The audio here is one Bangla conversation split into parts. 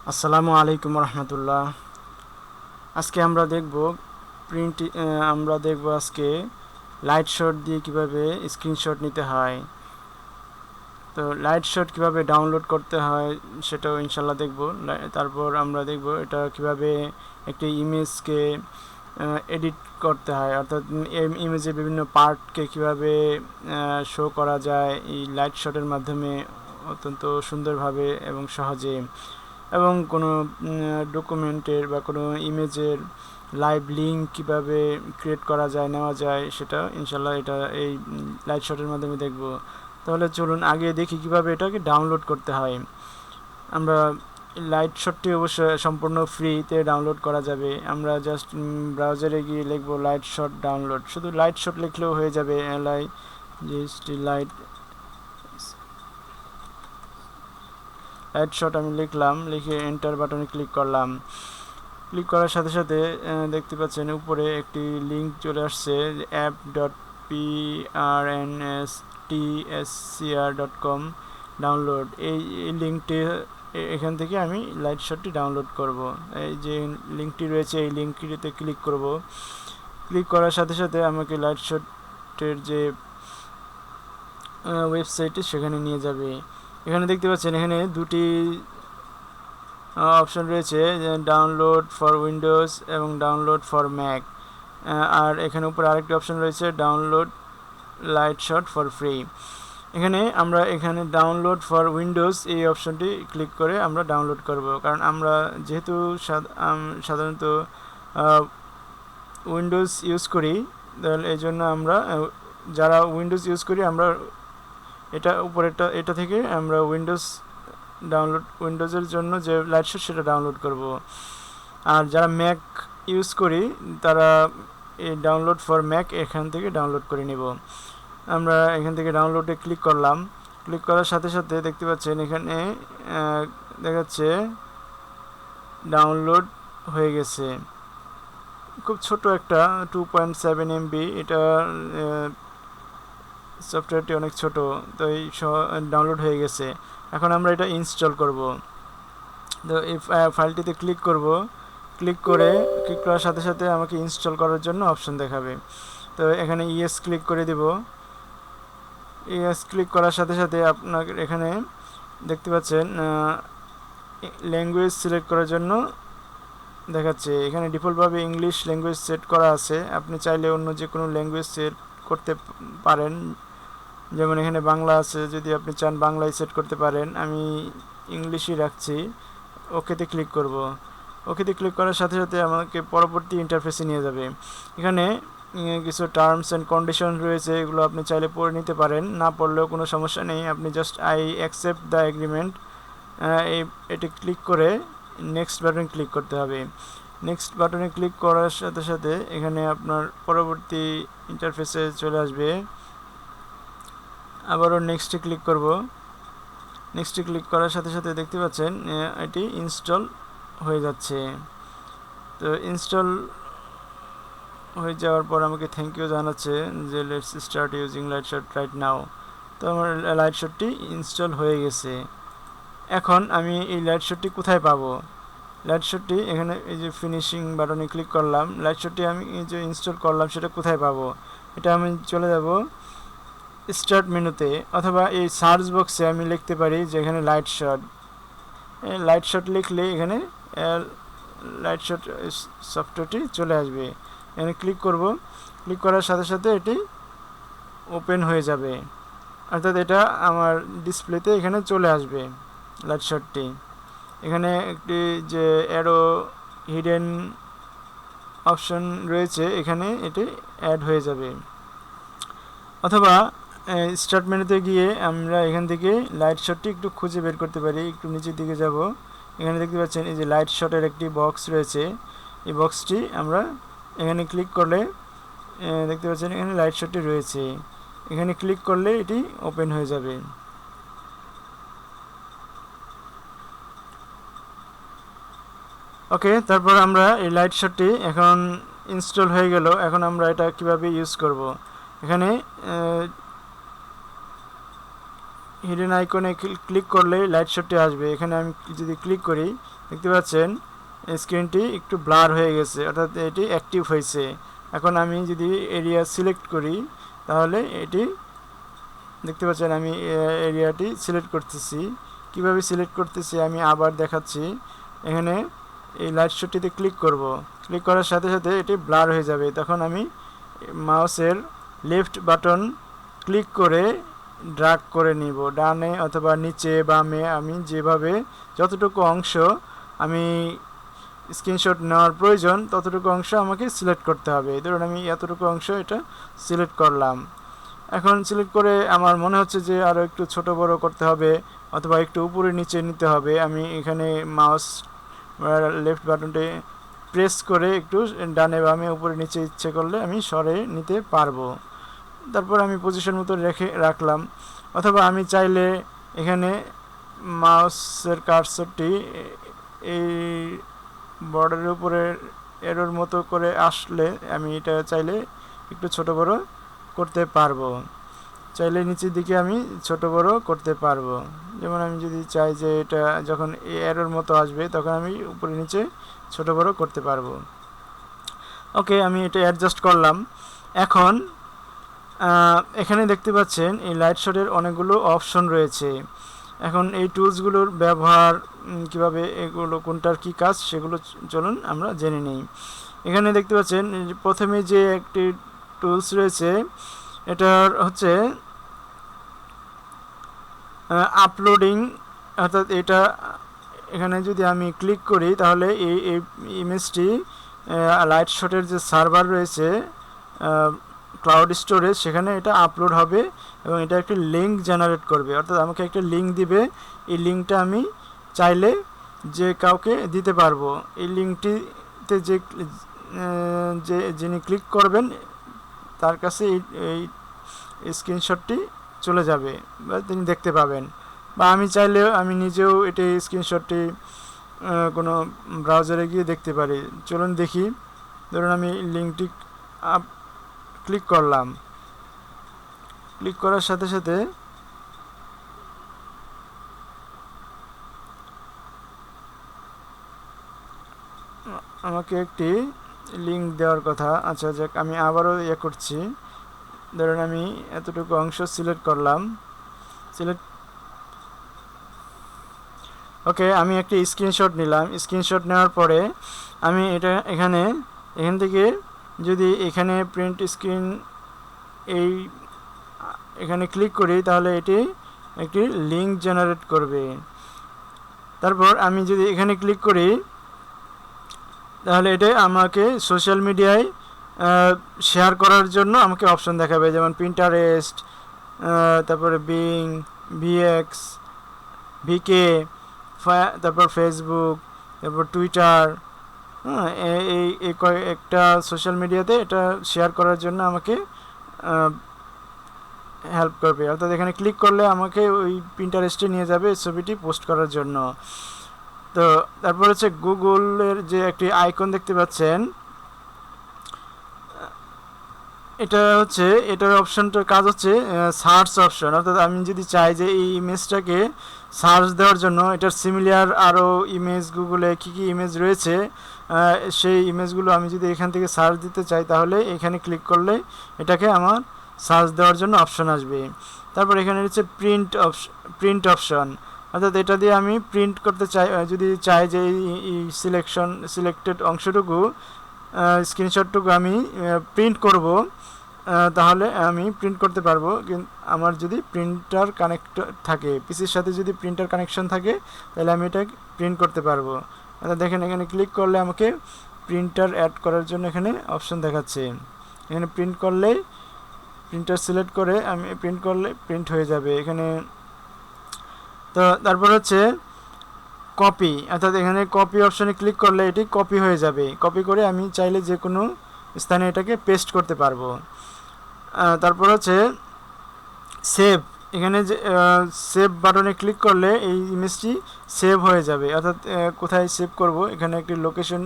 আসসালামু আলাইকুম রহমতুল্লাহ। আজকে আমরা দেখব আজকে লাইট শট দিয়ে কিভাবে স্ক্রিনশট নিতে হয়। তো লাইট শট কিভাবে ডাউনলোড করতে হয় সেটাও ইনশাল্লাহ দেখব। তারপর আমরা দেখব এটা কিভাবে একটি ইমেজকে এডিট করতে হয়, অর্থাৎ ইমেজের বিভিন্ন পার্টকে কিভাবে শো করা যায় এই লাইট শটের মাধ্যমে অত্যন্ত সুন্দরভাবে এবং সহজে, এবং কোনো ডকুমেন্টের বা কোনো ইমেজের লাইভ লিঙ্ক কীভাবে ক্রিয়েট করা যায়, নেওয়া যায়, সেটা ইনশাল্লাহ এটা এই লাইট শটের মাধ্যমে দেখব। তাহলে চলুন আগে দেখি কিভাবে এটাকে ডাউনলোড করতে হয়। আমরা লাইট শটটি অবশ্যই সম্পূর্ণ ফ্রিতে ডাউনলোড করা যাবে। আমরা জাস্ট ব্রাউজারে গিয়ে লিখব লাইট শট ডাউনলোড। শুধু লাইট শট লিখলেও হয়ে যাবে, লাইট শট আমি লিখলাম, লিখে এন্টার বাটনে ক্লিক করলাম। ক্লিক করার সাথে সাথে দেখতে পাচ্ছেন উপরে একটি লিঙ্ক চলে আসছে, app.prnstSCR.com ডাউনলোড। এই লিঙ্কটি, এখান থেকে আমি লাইট শটটি ডাউনলোড করব। এই যে লিঙ্কটি রয়েছে এই লিঙ্কটিতে ক্লিক করব। ক্লিক করার সাথে সাথে আমাকে লাইট শটের যে ওয়েবসাইটটি সেখানে নিয়ে যাবে। এখানে দেখতে পাচ্ছেন এখানে দুটি অপশন রয়েছে, ডাউনলোড ফর উইন্ডোজ এবং ডাউনলোড ফর ম্যাক। আর এখানে উপরে আরেকটি অপশন রয়েছে, download light shot for free. আমরা এখানে ডাউনলোড ফর উইন্ডোজ এই অপশনটি ক্লিক করে আমরা ডাউনলোড করব, কারণ আমরা যেহেতু সাধারণত উইন্ডোজ ইউজ করি, তাহলে এই জন্য আমরা যারা উইন্ডোজ ইউজ করি আমরা এটা থেকে আমরা উইন্ডোজের জন্য যে লাইট শট সেটা ডাউনলোড করব। আর যারা ম্যাক ইউজ করি তারা এই ডাউনলোড ফর ম্যাক এখান থেকে ডাউনলোড করে নিব। আমরা এখান থেকে ডাউনলোডে ক্লিক করলাম। ক্লিক করার সাথে সাথে দেখতে পাচ্ছেন এখানে দেখাচ্ছে ডাউনলোড হয়ে গেছে। খুব ছোট একটা 2.7 MB, এটা সফটওয়্যারটি অনেক ছোট, তো এই ডাউনলোড হয়ে গেছে। এখন আমরা এটা ইনস্টল করব। তো এই ফাইলটিতে ক্লিক করার সাথে সাথে আমাকে ইনস্টল করার জন্য অপশন দেখাবে। তো এখানে ইয়েস ক্লিক করে দেব। ইয়েস ক্লিক করার সাথে সাথে আপনাকে এখানে দেখতে পাচ্ছেন ল্যাঙ্গুয়েজ সিলেক্ট করার জন্য দেখাচ্ছে। এখানে ডিফল্টভাবে ইংলিশ ল্যাঙ্গুয়েজ সেট করা আছে, আপনি চাইলে অন্য যে কোনো ল্যাঙ্গুয়েজ সেট করতে পারেন। যেমন এখানে বাংলা আছে, যদি আপনি চান বাংলায় সেট করতে পারেন। আমি ইংলিশই রাখছি। ওকেতে ক্লিক করব। ওকেতে ক্লিক করার সাথে সাথে আমাকে পরবর্তী ইন্টারফেসে নিয়ে যাবে। এখানে কিছু টার্মস অ্যান্ড কন্ডিশন রয়েছে, এগুলো আপনি চাইলে পড়ে নিতে পারেন, না পড়লেও কোনো সমস্যা নেই। আপনি just I accept the agreement এটি ক্লিক করে নেক্সট বাটনে ক্লিক করতে হবে। নেক্সট বাটনে ক্লিক করার সাথে সাথে এখানে আপনার পরবর্তী ইন্টারফেসে চলে আসবে। আবারও নেক্সটে ক্লিক করব। নেক্সটে ক্লিক করার সাথে সাথে দেখতে পাচ্ছেন এটি ইনস্টল হয়ে যাচ্ছে। তো ইনস্টল হয়ে যাওয়ার পর আমাকে থ্যাংক ইউ জানাচ্ছে যে let's start using light shot right now. তো আমার লাইট শটটি ইনস্টল হয়ে গেছে। এখন আমি এই লাইট শটটি কোথায় পাবো? লাইট শটটি এখানে এই যে ফিনিশিং বাটনে ক্লিক করলাম। লাইট শটটি আমি এই যে ইনস্টল করলাম সেটা কোথায় পাবো? এটা আমি চলে যাব স্টার্ট মেনুতে, অথবা এই সার্চ বক্সে আমি লিখতে পারি যে এখানে লাইট শট লিখলে এখানে লাইট শট সফটওয়্যারটি চলে আসবে। এখানে ক্লিক করব। ক্লিক করার সাথে সাথে এটি ওপেন হয়ে যাবে, অর্থাৎ এটা আমার ডিসপ্লেতে এখানে চলে আসবে লাইট শটটি। এখানে একটি যে অ্যারো হিডেন অপশন রয়েছে, এখানে এটি অ্যাড হয়ে যাবে। অথবা স্টার্ট মেনুতে গিয়ে আমরা এখান থেকে লাইট শটটি একটু খুঁজে বের করতে পারি। একটু নিচের দিকে যাব। এখানে দেখতে পাচ্ছেন এই যে লাইট শটের একটি বক্স রয়েছে। এই বক্সটি আমরা এখানে ক্লিক করলে দেখতে পাচ্ছেন এখানে লাইট শটটি রয়েছে। এখানে ক্লিক করলে এটি ওপেন হয়ে যাবে। ওকে, তারপর আমরা এই লাইট শটটি এখন ইনস্টল হয়ে গেল। এখন আমরা এটা কিভাবে ইউজ করব? এখানে হিডেন আইকনে ক্লিক করলে লাইটশটটি আসবে। এখানে আমি যদি ক্লিক করি দেখতে পাচ্ছেন স্ক্রিনটি একটু ব্লার হয়ে গেছে, অর্থাৎ এটি অ্যাক্টিভ হয়েছে। এখন আমি যদি এরিয়া সিলেক্ট করি তাহলে এটি দেখতে পাচ্ছেন আমি এরিয়াটি সিলেক্ট করতেছি। কিভাবে সিলেক্ট করতেছি আমি আবার দেখাচ্ছি। এখানে এই লাইটশটটিতে ক্লিক করব, ক্লিক করার সাথে সাথে এটি ব্লার হয়ে যাবে। তখন আমি মাউসের লেফট বাটন ক্লিক করে ড্র্যাগ করে নিব, ডানে অথবা নিচে বামে, আমি যেভাবে যতটুকু অংশ আমি স্ক্রিনশট নেওয়ার প্রয়োজন ততটুকু অংশ আমাকে সিলেক্ট করতে হবে। ধরুন আমি এতটুকু অংশ এটা সিলেক্ট করলাম। এখন সিলেক্ট করে আমার মনে হচ্ছে যে আরও একটু ছোট বড় করতে হবে অথবা একটু উপরে নিচে নিতে হবে। আমি এখানে মাউস লেফট বাটনটি প্রেস করে একটু ডানে বামে উপরে নিচে ইচ্ছে করলে আমি সরে নিতে পারবো। তারপর আমি পজিশন মতো রাখলাম, অথবা আমি চাইলে এখানে মাউসের কার্সরটি এই বর্ডারের উপরে এরোর মতো করে আসলে আমি এটা চাইলে একটু ছোট বড় করতে পারবো। চাইলে নিচের দিকে আমি ছোট বড় করতে পারবো। যেমন আমি যদি চাই যে এটা যখন এরোর মতো আসবে তখন আমি উপরে নিচে ছোট বড় করতে পারবো। ওকে, আমি এটা অ্যাডজাস্ট করলাম। এখন এখানে দেখতে পাচ্ছেন এই লাইটশটের অনেকগুলো অপশন রয়েছে। এখন এই টুলসগুলোর ব্যবহার কিভাবে, এগুলো কোনটার কি কাজ সেগুলো চলুন আমরা জেনে নিই। এখানে দেখতে পাচ্ছেন প্রথমে যে একটি টুলস রয়েছে এটার হচ্ছে আপলোডিং, অর্থাৎ এটা এখানে যদি আমি ক্লিক করি তাহলে এই ইমেজটি লাইটশটের যে সার্ভার রয়েছে ক্লাউড স্টোরেজ সেখানে এটা আপলোড হবে এবং এটা একটি লিঙ্ক জেনারেট করবে, অর্থাৎ আমাকে একটা লিঙ্ক দিবে। এই লিঙ্কটা আমি চাইলে যে কাউকে দিতে পারবো। এই লিঙ্কটিতে যিনি ক্লিক করবেন তার কাছে এই স্ক্রিনশটটি চলে যাবে বা তিনি দেখতে পাবেন, বা আমি চাইলেও আমি নিজেও এটি স্ক্রিনশটটি কোনো ব্রাউজারে গিয়ে দেখতে পারি। চলুন দেখি। ধরুন আমি লিঙ্কটি ক্লিক করলাম, ক্লিক করার সাথে সাথে আমাকে একটি লিঙ্ক দেওয়ার কথা। আচ্ছা যাক, আমি আবারও করছি। ধরুন আমি এতটুকু অংশ সিলেক্ট করলাম, ওকে, আমি একটি স্ক্রিনশট নিলাম। স্ক্রিনশট নেওয়ার পরে আমি এটা এখান থেকে যদি এখানে প্রিন্ট স্ক্রিন এখানে ক্লিক করি তাহলে এটি একটি লিঙ্ক জেনারেট করবে। তারপর আমি যদি এখানে ক্লিক করি তাহলে এটা আমাকে সোশ্যাল মিডিয়ায় শেয়ার করার জন্য আমাকে অপশন দেখাবে, যেমন পিন্টারেস্ট, তারপরে বিং, ভিএক্স, ভিকে, তারপর ফেসবুক, তারপর টুইটার, এই কয়েকটা সোশ্যাল মিডিয়াতে এটা শেয়ার করার জন্য আমাকে হেল্প করবে। অর্থাৎ এখানে ক্লিক করলে আমাকে ওই পিন্টারেস্টে নিয়ে যাবে ছবিটি পোস্ট করার জন্য। তো তারপর হচ্ছে গুগলের যে একটি আইকন দেখতে পাচ্ছেন, এটার অপশনটার কাজ হচ্ছে সার্চ অপশন। অর্থাৎ আমি যদি চাই যে এই ইমেজটাকে সার্চ দেওয়ার জন্য এটার সিমিলার আরও ইমেজ গুগলে কী কী ইমেজ রয়েছে সেই ইমেজগুলো আমি যদি এখান থেকে সার্চ দিতে চাই তাহলে এখানে ক্লিক করলে এটাকে আমার সার্চ দেওয়ার জন্য অপশন আসবে। তারপর এখানে হচ্ছে প্রিন্ট অপশন, অর্থাৎ এটা দিয়ে আমি প্রিন্ট করতে চাই। যদি চাই যে এই সিলেক্টেড অংশটুকু স্ক্রিনশটটুকু আমি প্রিন্ট করব তাহলে আমি প্রিন্ট করতে পারবো। কিন্তু আমার যদি প্রিন্টার কানেক্ট থাকে, পিসির সাথে যদি প্রিন্টার কানেকশন থাকে তাহলে আমি এটা প্রিন্ট করতে পারবো। অর্থাৎ দেখেন এখানে ক্লিক করলে আমাকে প্রিন্টার অ্যাড করার জন্য এখানে অপশন দেখাচ্ছে। এখানে প্রিন্ট করলে প্রিন্টার সিলেক্ট করে আমি প্রিন্ট করলে প্রিন্ট হয়ে যাবে এখানে। তো তারপর হচ্ছে কপি, অর্থাৎ এখানে কপি অপশনে ক্লিক করলে এটি কপি হয়ে যাবে। কপি করে আমি চাইলে যে কোনো স্থানে এটাকে পেস্ট করতে পারবো। তারপর হচ্ছে সেভ, এখানে যে সেভ বাটনে ক্লিক করলে এই ইমেজটি সেভ হয়ে যাবে। অর্থাৎ কোথায় সেভ করব এখানে একটি লোকেশন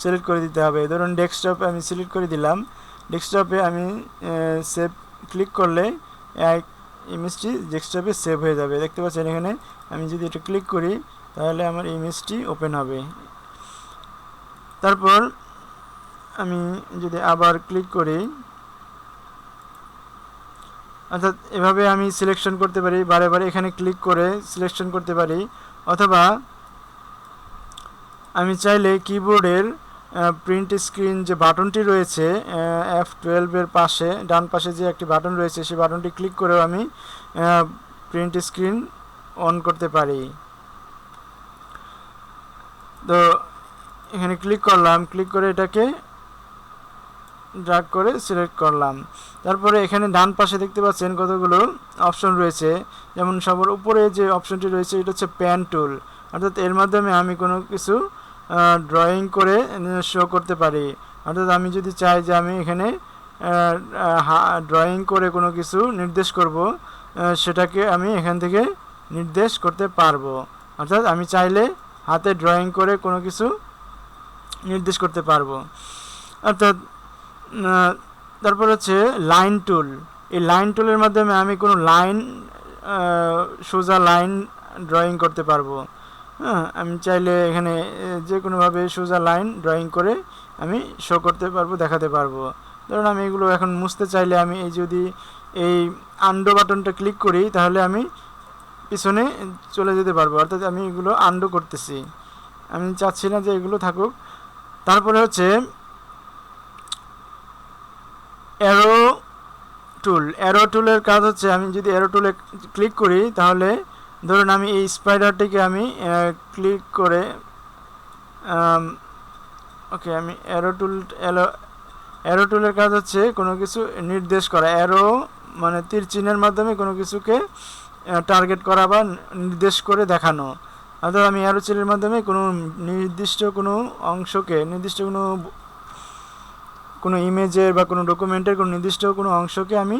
সিলেক্ট করে দিতে হবে। ধরুন ডেস্কটপে আমি সিলেক্ট করে দিলাম। ডেস্কটপে আমি সেভ ক্লিক করলে ইমেজটি ডেস্কটপে সেভ হয়ে যাবে। দেখতে পাচ্ছেন এখানে আমি যদি এটা ক্লিক করি তাহলে আমার ইমেজটি ওপেন হবে। তারপর আমি যদি আবার ক্লিক করি, অর্থাৎ এভাবে আমি সিলেকশন করতে পারি, বারে বারে এখানে ক্লিক করে সিলেকশন করতে পারি, অথবা আমি চাইলে কিবোর্ডের প্রিন্ট স্ক্রিন যে বাটনটি রয়েছে F12 এর পাশে ডান পাশে যে একটি বাটন রয়েছে সেই বাটনটি ক্লিক করেও আমি প্রিন্ট স্ক্রিন অন করতে পারি। তো এখানে ক্লিক করলাম, ক্লিক করে এটাকে ড্র্যাগ করে সিলেক্ট করলাম। তারপরে এখানে ডান পাশে দেখতে পাচ্ছেন কতগুলো অপশন রয়েছে, যেমন সবার উপরে যে অপশনটি রয়েছে এটা হচ্ছে পেন টুল, অর্থাৎ এর মাধ্যমে আমি কোনো কিছু ড্রয়িং করে শো করতে পারি। অর্থাৎ আমি যদি চাই যে আমি এখানে ড্রয়িং করে কোনো কিছু নির্দেশ করব, সেটাকে আমি এখান থেকে নির্দেশ করতে পারবো। অর্থাৎ আমি চাইলে হাতে ড্রয়িং করে কোনো কিছু নির্দেশ করতে পারবো। অর্থাৎ তারপর হচ্ছে লাইন টুল। এই লাইন টুলের মাধ্যমে আমি কোনো লাইন সোজা লাইন ড্রয়িং করতে পারবো। আমি চাইলে এখানে যে কোনোভাবে সোজা লাইন ড্রয়িং করে আমি শো করতে পারবো, দেখাতে পারবো। ধরুন আমি এগুলো এখন মুছতে চাইলে আমি এই যদি এই আন্ডো বাটনটা ক্লিক করি তাহলে আমি পিছনে চলে যেতে পারবো, অর্থাৎ আমি এগুলো আন্ডো করতেছি, আমি চাচ্ছি না যে এগুলো থাকুক। তারপরে হচ্ছে অ্যারো টুল। অ্যারো টুলের কাজ হচ্ছে আমি যদি অ্যারো টুলে ক্লিক করি তাহলে ধরুন আমি এই স্পাইডারটিকে আমি ক্লিক করে ওকে আমি অ্যারো টুলের কাজ হচ্ছে কোনো কিছু নির্দেশ করা। অ্যারো মানে তীর চিহ্নের মাধ্যমে কোনো কিছুকে টার্গেট করা বা নির্দেশ করে দেখানো। অর্থাৎ আমি অ্যারো চিহ্নের মাধ্যমে কোনো নির্দিষ্ট কোনো অংশকে, নির্দিষ্ট কোনো ইমেজের বা কোনো ডকুমেন্টের কোনো নির্দিষ্ট কোনো অংশকে আমি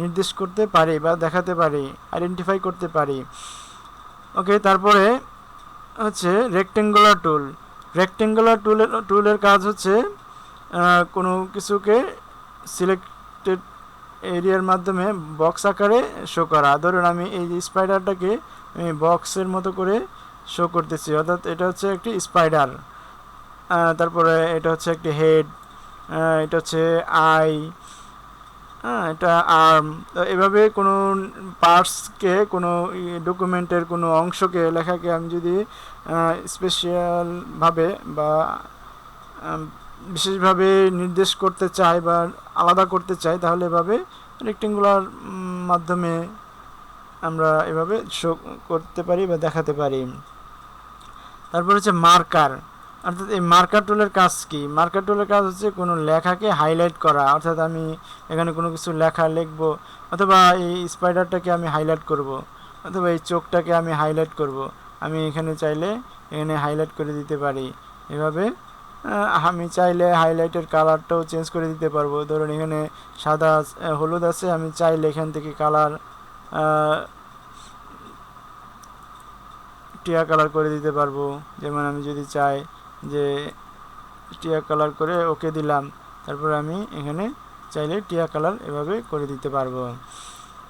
নির্দেশ করতে পারি বা দেখাতে পারি, আইডেন্টিফাই করতে পারি। ওকে, তারপরে হচ্ছে রেক্টেঙ্গুলার টুল। রেক্টেঙ্গুলার টুলের কাজ হচ্ছে কোনো কিছুকে সিলেক্টেড এরিয়ার মাধ্যমে বক্স আকারে শো করা। ধরুন আমি এই যে স্পাইডারটাকে আমি বক্সের মতো করে শো করতেছি, অর্থাৎ এটা হচ্ছে একটি স্পাইডার, তারপরে এটা হচ্ছে একটি হেড, এটা হচ্ছে আই, এটা আর্ম। তো এভাবে কোনো পার্টসকে, কোনো ডকুমেন্টের কোনো অংশকে, লেখাকে আমি যদি স্পেশালভাবে বা বিশেষভাবে নির্দেশ করতে চাই বা আলাদা করতে চাই তাহলে এভাবে রেক্টেঙ্গুলার মাধ্যমে আমরা এভাবে শো করতে পারি বা দেখাতে পারি। তারপর হচ্ছে মার্কার। অর্থাৎ এই মার্কার টুলের কাজ কি? মার্কার টুলের কাজ হচ্ছে কোনো লেখাকে হাইলাইট করা। অর্থাৎ আমি এখানে কোনো কিছু লেখা লিখব, অথবা এই স্পাইডারটাকে আমি হাইলাইট করব, অথবা এই চোখটাকে আমি হাইলাইট করব, আমি এখানে চাইলে এখানে হাইলাইট করে দিতে পারি। এভাবে আমি চাইলে হাইলাইটের কালারটাও চেঞ্জ করে দিতে পারবো। ধরুন এখানে সাদা হলুদ আছে, আমি চাইলে এখান থেকে কালার টিয়া কালার করে দিতে পারবো। যেমন আমি যদি চাই যে টিয়া কালার করে ওকে দিলাম, তারপর আমি এখানে চাইলে টিয়া কালার এভাবে করে দিতে পারবো।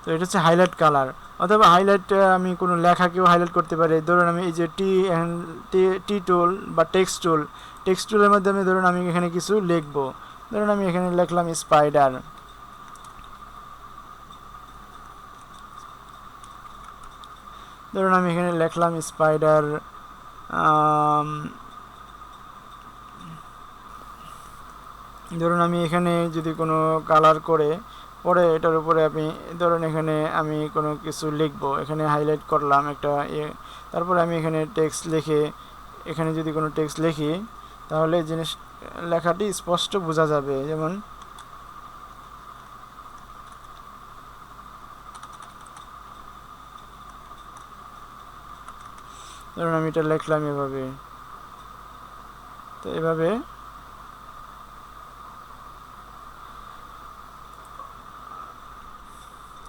তো এটা হচ্ছে হাইলাইট কালার। অথবা হাইলাইট আমি কোনো লেখাকেও হাইলাইট করতে পারি। ধরুন আমি এই যে টি টুল বা টেক্সট টুলের মাধ্যমে ধরুন আমি এখানে কিছু লিখবো। ধরুন আমি এখানে লিখলাম স্পাইডার, ধরুন আমি এখানে লিখলাম স্পাইডার, ধরুন আমি এখানে যদি কোনো কালার করে পরে এটার উপরে আমি ধরুন এখানে আমি কোনো কিছু লিখব, এখানে হাইলাইট করলাম একটা তারপরে আমি এখানে টেক্সট লিখে, এখানে যদি কোনো টেক্সট লিখি তাহলে জিনিস লেখাটি স্পষ্ট বোঝা যাবে। যেমন ধরুন আমি এটা লিখলাম এভাবে। তো এভাবে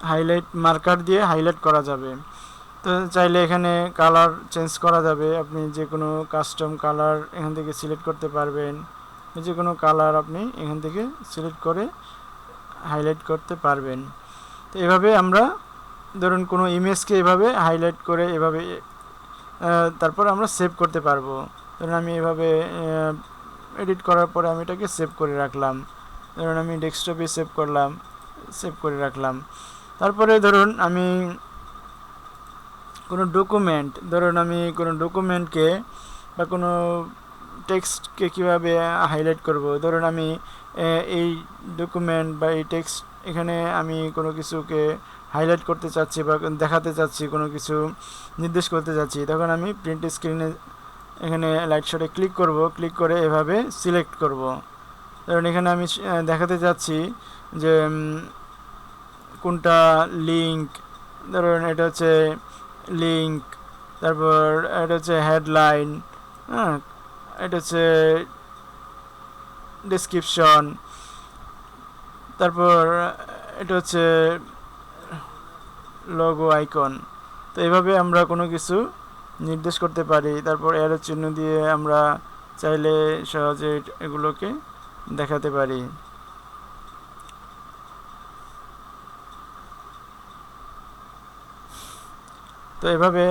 হাইলাইট মার্কার দিয়ে হাইলাইট করা যাবে। তো চাইলে এখানে কালার চেঞ্জ করা যাবে, আপনি যে কোনো কাস্টম কালার এখান থেকে সিলেক্ট করতে পারবেন, যে কোনো কালার আপনি এখান থেকে সিলেক্ট করে হাইলাইট করতে পারবেন। তো এভাবে আমরা ধরুন কোনো ইমেজকে এভাবে হাইলাইট করে এভাবে তারপর আমরা সেভ করতে পারবো। ধরুন আমি এভাবে এডিট করার পরে আমি এটাকে সেভ করে রাখলাম। ধরুন আমি ডেস্কটপে সেভ করলাম, সেভ করে রাখলাম। তারপরে ধরুন আমি কোনো ডকুমেন্ট, ধরুন আমি কোনো ডকুমেন্টকে বা কোনো টেক্সটকে কীভাবে হাইলাইট করব। ধরুন আমি এই ডকুমেন্ট বা এই টেক্সট এখানে আমি কোনো কিছুকে হাইলাইট করতে চাচ্ছি বা দেখাতে চাচ্ছি, কোনো কিছু নির্দেশ করতে চাচ্ছি, তখন আমি প্রিন্ট স্ক্রিনে এখানে লাইটশটে ক্লিক করব। ক্লিক করে এভাবে সিলেক্ট করব। ধরুন এখানে আমি দেখাতে চাচ্ছি যে কোনটা লিঙ্ক, ধরুন এটা হচ্ছে লিঙ্ক, তারপর এটা হচ্ছে হেডলাইন, হ্যাঁ, এটা হচ্ছে ডেসক্রিপশন, তারপর এটা হচ্ছে লোগো আইকন। তো এইভাবে আমরা কোনো কিছু নির্দেশ করতে পারি। তারপর এর চিহ্ন দিয়ে আমরা চাইলে সহজে এগুলোকে দেখাতে পারি। তো এভাবে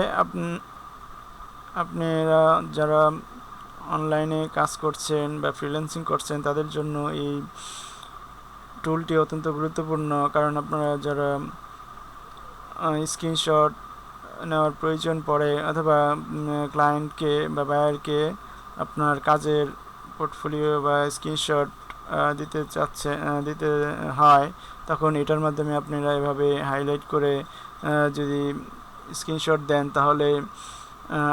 আপনারা যারা অনলাইনে কাজ করছেন বা ফ্রিল্যান্সিং করছেন তাদের জন্য এই টুলটি অত্যন্ত গুরুত্বপূর্ণ। কারণ আপনারা যারা স্ক্রিনশট নেওয়ার প্রয়োজন পড়ে অথবা ক্লায়েন্টকে বা বায়ারকে আপনার কাজের পোর্টফোলিও বা স্ক্রিনশট দিতে হয়, তখন এটার মাধ্যমে আপনারা এভাবে হাইলাইট করে যদি স্ক্রিনশট দেন তাহলে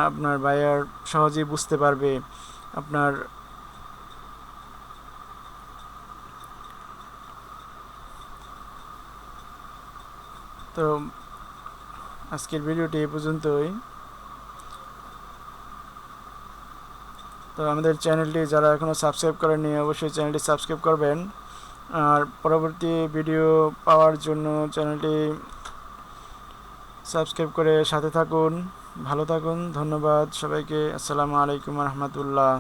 আপনার বায়ার সহজেই বুঝতে পারবে আপনার। তো আজকের ভিডিওটি এই পর্যন্তই। তো আমাদের চ্যানেলটি যারা এখনও সাবস্ক্রাইব করেননি অবশ্যই চ্যানেলটি সাবস্ক্রাইব করবেন। আর পরবর্তী ভিডিও পাওয়ার জন্য চ্যানেলটি সাবস্ক্রাইব করে সাথে থাকুন। ভালো থাকুন। ধন্যবাদ সবাইকে। আসসালামু আলাইকুম রহমতুল্লাহ।